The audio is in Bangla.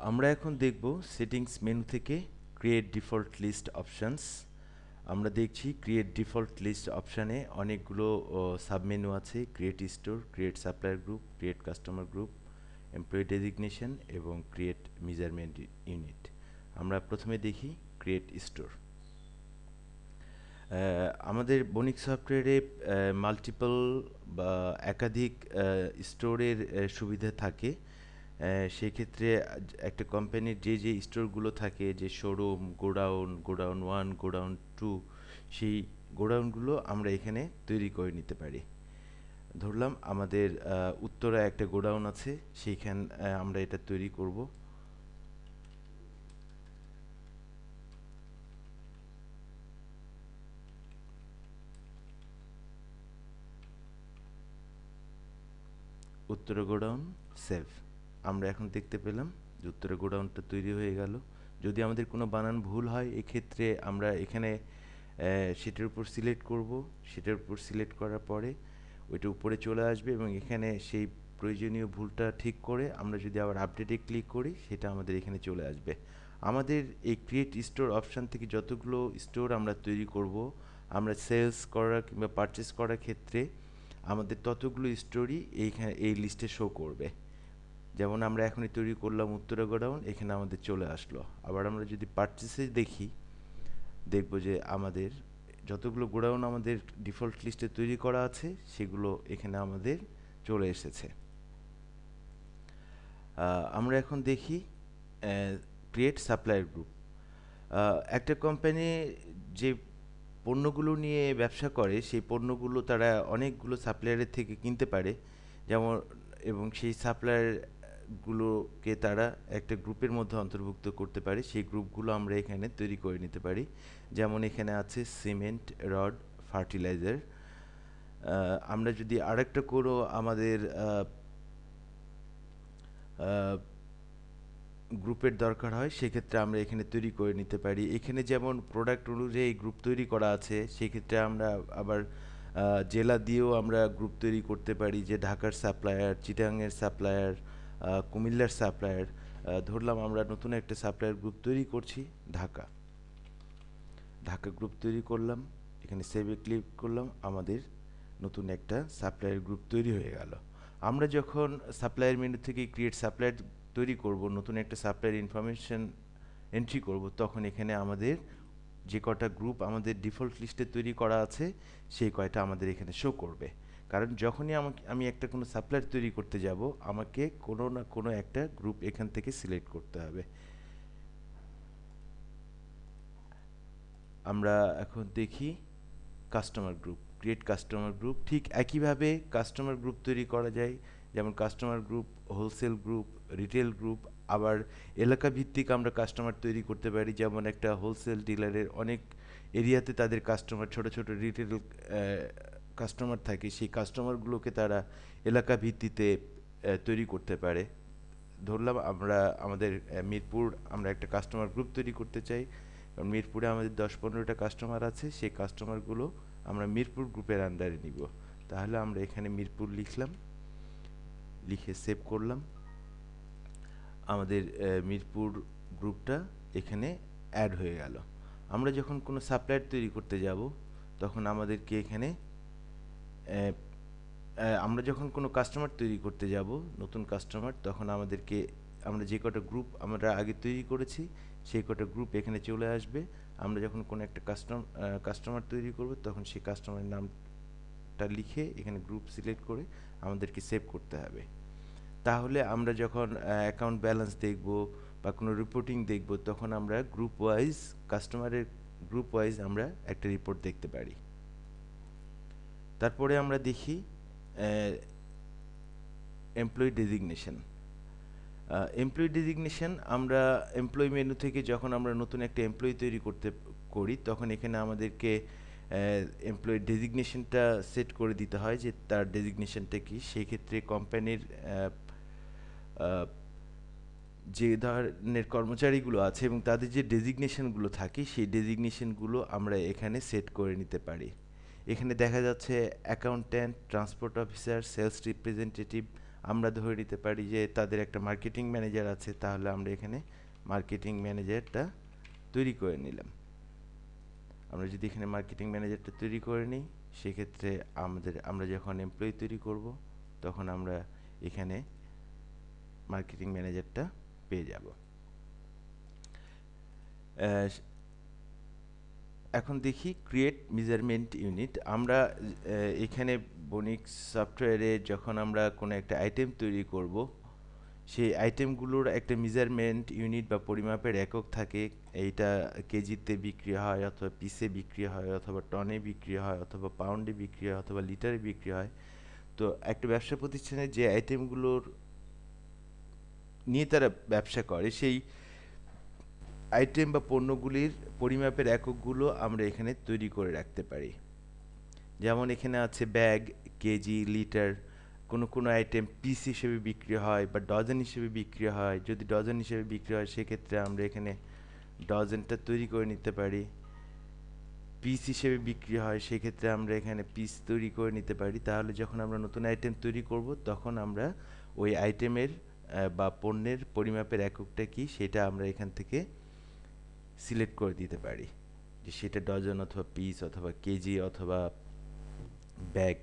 আমরা এখন দেখব সেটিংস মেনু থেকে ক্রিয়েট ডিফল্ট লিস্ট অপশনস। আমরা দেখছি ক্রিয়েট ডিফল্ট লিস্ট অপশানে অনেকগুলো সাবমেনু আছে: create store, create supplier group, create customer group, employee designation এবং ক্রিয়েট মেজারমেন্ট ইউনিট। আমরা প্রথমে দেখি ক্রিয়েট স্টোর। আমাদের বণিক সফটওয়্যারে মাল্টিপল বা একাধিক স্টোরের সুবিধা থাকে। সেক্ষেত্রে একটা কোম্পানির যে স্টোরগুলো থাকে, যে শোরুম, গোডাউন, গোডাউন 1, গোডাউন 2, সেই গোডাউনগুলো আমরা এখানে তৈরি করে নিতে পারি। ধরলাম আমাদের উত্তরা একটা গোডাউন আছে, সেইখান আমরা এটা তৈরি করব। Uttara godown save. আমরা এখন দেখতে পেলাম যে উত্তরা গোডাউনটা তৈরি হয়ে গেল। যদি আমাদের কোনো বানান ভুল হয়, এক্ষেত্রে আমরা এখানে সেটার উপর সিলেক্ট করব। সেটার উপর সিলেক্ট করার পরে ওইটা উপরে চলে আসবে এবং এখানে সেই প্রয়োজনীয় ভুলটা ঠিক করে আমরা যদি আবার আপডেটে ক্লিক করি, সেটা আমাদের এখানে চলে আসবে। আমাদের এই ক্রিয়েট স্টোর অপশান থেকে যতগুলো স্টোর আমরা তৈরি করব, আমরা সেলস করা কিংবা পারচেস করার ক্ষেত্রে আমাদের ততগুলো স্টোরি এইখানে এই লিস্টে শো করবে। যেমন আমরা এখনই তৈরি করলাম উত্তরা গোডাউন, এখানে আমাদের চলে আসলো। আবার আমরা যদি পারচেসে দেখি, দেখব যে আমাদের যতগুলো গোডাউন আমাদের ডিফল্ট লিস্টে তৈরি করা আছে, সেগুলো এখানে আমাদের চলে এসেছে। আমরা এখন দেখি ক্রিয়েট সাপ্লায়ার গ্রুপ। একটা কোম্পানি যে পণ্যগুলো নিয়ে ব্যবসা করে, সেই পণ্যগুলো তারা অনেকগুলো সাপ্লায়ারের থেকে কিনতে পারে। যেমন, এবং সেই সাপ্লায়ারগুলোকে তারা একটা গ্রুপের মধ্যে অন্তর্ভুক্ত করতে পারে। সেই গ্রুপগুলো আমরা এখানে তৈরি করে নিতে পারি। যেমন এখানে আছে সিমেন্ট, রড, ফার্টিলাইজার। আমরা যদি আরেকটা কোনো আমাদের গ্রুপের দরকার হয়, সেক্ষেত্রে আমরা এখানে তৈরি করে নিতে পারি। এখানে যেমন প্রোডাক্ট অনুযায়ী গ্রুপ তৈরি করা আছে, সেক্ষেত্রে আমরা আবার জেলা দিয়েও আমরা গ্রুপ তৈরি করতে পারি, যে ঢাকার সাপ্লায়ার, চিটাগাংয়ের সাপ্লায়ার, কুমিল্লার সাপ্লায়ার। ধরলাম আমরা নতুন একটা সাপ্লায়ার গ্রুপ তৈরি করছি, ঢাকা। ঢাকা গ্রুপ তৈরি করলাম, এখানে সেভে ক্লিক করলাম, আমাদের নতুন একটা সাপ্লায়ার গ্রুপ তৈরি হয়ে গেল। আমরা যখন সাপ্লায়ার মেনু থেকে ক্রিয়েট সাপ্লায়ার তৈরি করব, নতুন একটা সাপ্লায়ার ইনফরমেশন এন্ট্রি করব, তখন এখানে আমাদের যে কটা গ্রুপ আমাদের ডিফল্ট লিস্টে তৈরি করা আছে, সেই কয়টা আমাদের এখানে শো করবে। কারণ যখনই আমি একটা কোনো সাপ্লায়ার তৈরি করতে যাব, আমাকে কোনো না কোনো একটা গ্রুপ এখান থেকে সিলেক্ট করতে হবে। আমরা এখন দেখি customer group, create customer group. ঠিক একইভাবে কাস্টমার গ্রুপ তৈরি করা যায়। যেমন customer group, wholesale group, retail group. আবার এলাকা ভিত্তিক আমরা কাস্টমার তৈরি করতে পারি। যেমন একটা হোলসেল ডিলারের অনেক এরিয়াতে তাদের কাস্টমার, ছোট ছোট রিটেল কাস্টমার থাকে, সেই কাস্টমারগুলোকে তারা এলাকা ভিত্তিতে তৈরি করতে পারে। ধরলাম আমরা আমাদের মিরপুর, আমরা একটা কাস্টমার গ্রুপ তৈরি করতে চাই। কারণ মিরপুরে আমাদের 10-15টা কাস্টমার আছে, সেই কাস্টমারগুলো আমরা মিরপুর গ্রুপের আন্ডারে নিব। তাহলে আমরা এখানে মিরপুর লিখলাম, লিখে সেভ করলাম। আমাদের মিরপুর গ্রুপটা এখানে অ্যাড হয়ে গেল। আমরা যখন কোনো সাপ্লায়ার তৈরি করতে যাব, তখন আমাদেরকে এখানে আমরা যখন কোনো কাস্টমার তৈরি করতে যাব, নতুন কাস্টমার, তখন আমাদেরকে আমরা যে কটা গ্রুপ আমরা আগে তৈরি করেছি, সেই কটা গ্রুপ এখানে চলে আসবে। আমরা যখন কোনো একটা কাস্টমার তৈরি করব, তখন সেই কাস্টমারের নামটা লিখে এখানে গ্রুপ সিলেক্ট করে আমাদেরকে সেভ করতে হবে। তাহলে আমরা যখন অ্যাকাউন্ট ব্যালেন্স দেখব বা কোনো রিপোর্টিং দেখব, তখন আমরা গ্রুপ ওয়াইজ, কাস্টমারের গ্রুপ ওয়াইজ আমরা একটা রিপোর্ট দেখতে পারি। তারপরে আমরা দেখি এমপ্লয়ি ডেজিগনেশন। এমপ্লয়ি ডেজিগনেশন আমরা এমপ্লয়ি মেনু থেকে যখন আমরা নতুন একটা এমপ্লয়ি তৈরি করি, তখন এখানে আমাদেরকে এমপ্লয়ি ডেজিগনেশনটা সেট করে দিতে হয়, যে তার ডেজিগনেশনটা কি। সেই ক্ষেত্রে কোম্পানির যে ধরনের কর্মচারীগুলো আছে এবং তাদের যে ডেজিগনেশনগুলো থাকে, সেই ডেজিগনেশনগুলো আমরা এখানে সেট করে নিতে পারি। এখানে দেখা যাচ্ছে accountant, transport officer, sales representative, আমরা ধরে নিতে পারি যে তাদের একটা মার্কেটিং ম্যানেজার আছে, তাহলে আমরা এখানে মার্কেটিং ম্যানেজারটা তৈরি করে নিলাম। আমরা যদি এখানে মার্কেটিং ম্যানেজারটা তৈরি করে নিই, সেক্ষেত্রে আমরা যখন এমপ্লয়ি তৈরি করব, তখন আমরা এখানে মার্কেটিং ম্যানেজারটা পেয়ে যাব। এখন দেখি ক্রিয়েট মেজারমেন্ট ইউনিট। আমরা এখানে বনিক্স সফটওয়্যারে যখন আমরা কোনো একটা আইটেম তৈরি করব, সেই আইটেমগুলোর একটা মেজারমেন্ট ইউনিট বা পরিমাপের একক থাকে। এইটা কেজিতে বিক্রি হয়, অথবা পিসে বিক্রি হয়, অথবা টনে বিক্রি হয়, অথবা পাউন্ডে বিক্রি হয়, অথবা লিটারে বিক্রি হয়। তো একটা ব্যবসা প্রতিষ্ঠানে যে আইটেমগুলোর নিয়ে তারা ব্যবসা করে, সেই আইটেম বা পণ্যগুলির পরিমাপের এককগুলো আমরা এখানে তৈরি করে রাখতে পারি। যেমন এখানে আছে ব্যাগ, কেজি, লিটার। কোনো আইটেম পিস হিসেবে বিক্রি হয় বা ডজন হিসেবে বিক্রি হয়। যদি ডজন হিসেবে বিক্রি হয়, সেক্ষেত্রে আমরা এখানে ডজনটা তৈরি করে নিতে পারি। পিস হিসেবে বিক্রি হয়, সেক্ষেত্রে আমরা এখানে পিস তৈরি করে নিতে পারি। তাহলে যখন আমরা নতুন আইটেম তৈরি করব, তখন আমরা ওই আইটেমের বা পণ্যের পরিমাপের এককটা কি, সেটা আমরা এখান থেকে সিলেক্ট করে দিতে পারি, যে সেটা ডজন অথবা পিস অথবা কেজি অথবা ব্যাগ